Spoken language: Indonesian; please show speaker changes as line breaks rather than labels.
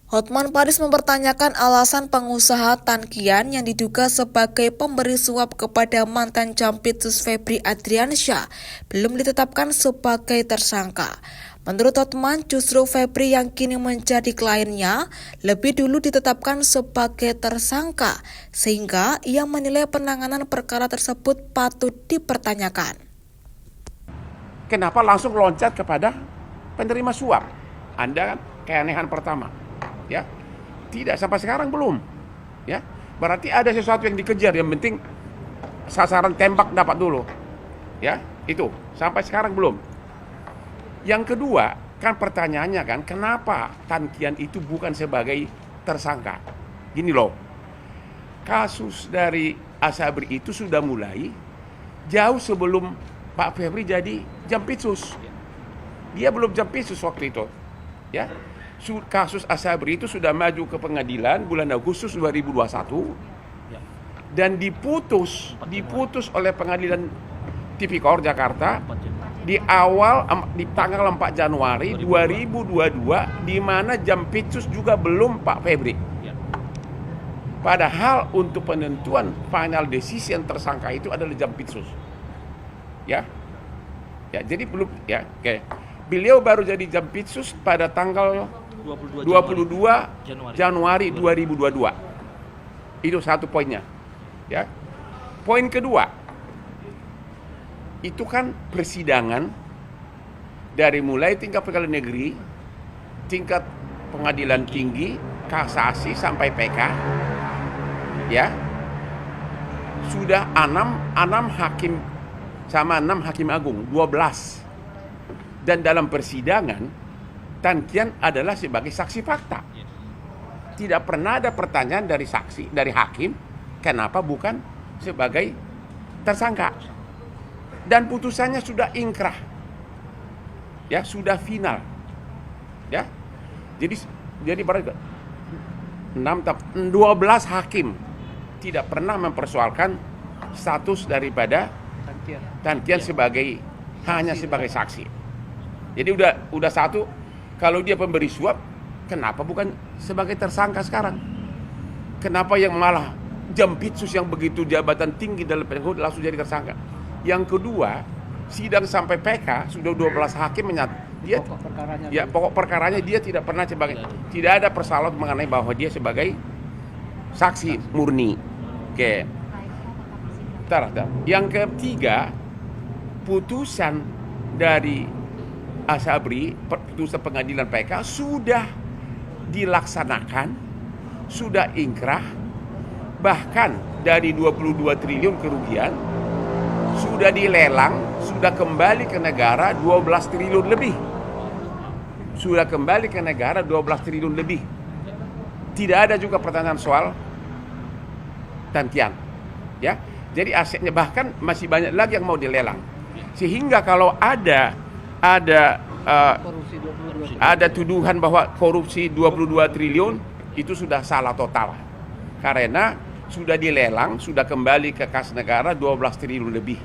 Hotman Paris mempertanyakan alasan pengusaha Tan Kian yang diduga sebagai pemberi suap kepada mantan Jampitsus Febri Adriansyah belum ditetapkan sebagai tersangka. Menurut Hotman, justru Febri yang kini menjadi kliennya lebih dulu ditetapkan sebagai tersangka, sehingga ia menilai penanganan perkara tersebut patut dipertanyakan.
Kenapa langsung loncat kepada penerima suap? Anda kan keanehan pertama. Ya, tidak sampai sekarang belum. Ya, berarti ada sesuatu yang dikejar. Yang penting sasaran tembak dapat dulu. Ya, itu sampai sekarang belum. Yang kedua, kan pertanyaannya kan, kenapa Tan Kian itu bukan sebagai tersangka? Gini loh, kasus dari Asabri itu sudah mulai jauh sebelum Pak Febri jadi Jampitsus. Dia belum Jampitsus waktu itu. Ya, kasus Asabri itu sudah maju ke pengadilan bulan Agustus 2021 dan diputus oleh pengadilan Tipikor Jakarta di tanggal 4 Januari 2022, di mana Jampitsus juga belum Pak Febri. Padahal untuk penentuan final decision tersangka itu adalah Jampitsus. Ya, jadi belum ya. Oke. Beliau baru jadi Jampitsus pada tanggal 22 Januari 2022. Itu satu poinnya. Ya. Poin kedua, itu kan persidangan dari mulai tingkat pengadilan negeri, tingkat pengadilan tinggi, kasasi sampai PK. Ya. Sudah 6 hakim sama 6 hakim agung, 12. Dan dalam persidangan Tan Kian adalah sebagai saksi fakta. Tidak pernah ada pertanyaan dari saksi, dari hakim, kenapa bukan sebagai tersangka. Dan putusannya sudah inkrah. Ya, sudah final. Ya. Jadi pada 12 hakim tidak pernah mempersoalkan status daripada Tan Kian sebagai hanya sebagai saksi. Jadi udah satu, kalau dia pemberi suap, kenapa bukan sebagai tersangka sekarang? Kenapa yang malah Jampitsus yang begitu jabatan tinggi dalam PNKU langsung jadi tersangka? Yang kedua, sidang sampai PK sudah 12 hakim dia pokok perkaranya dia tidak pernah sebagai, tidak ada persoalan mengenai bahwa dia sebagai saksi murni. Oke. Yang ketiga, putusan dari Asabri, putusan pengadilan PK sudah dilaksanakan, sudah inkrah, bahkan dari 22 triliun kerugian sudah dilelang, sudah kembali ke negara 12 triliun lebih. Sudah kembali ke negara 12 triliun lebih. Tidak ada juga pertanyaan soal Tan Kian. Ya. Jadi asetnya bahkan masih banyak lagi yang mau dilelang. Sehingga kalau ada tuduhan bahwa korupsi 22 triliun itu sudah salah total. Karena sudah dilelang, sudah kembali ke kas negara 12 triliun lebih.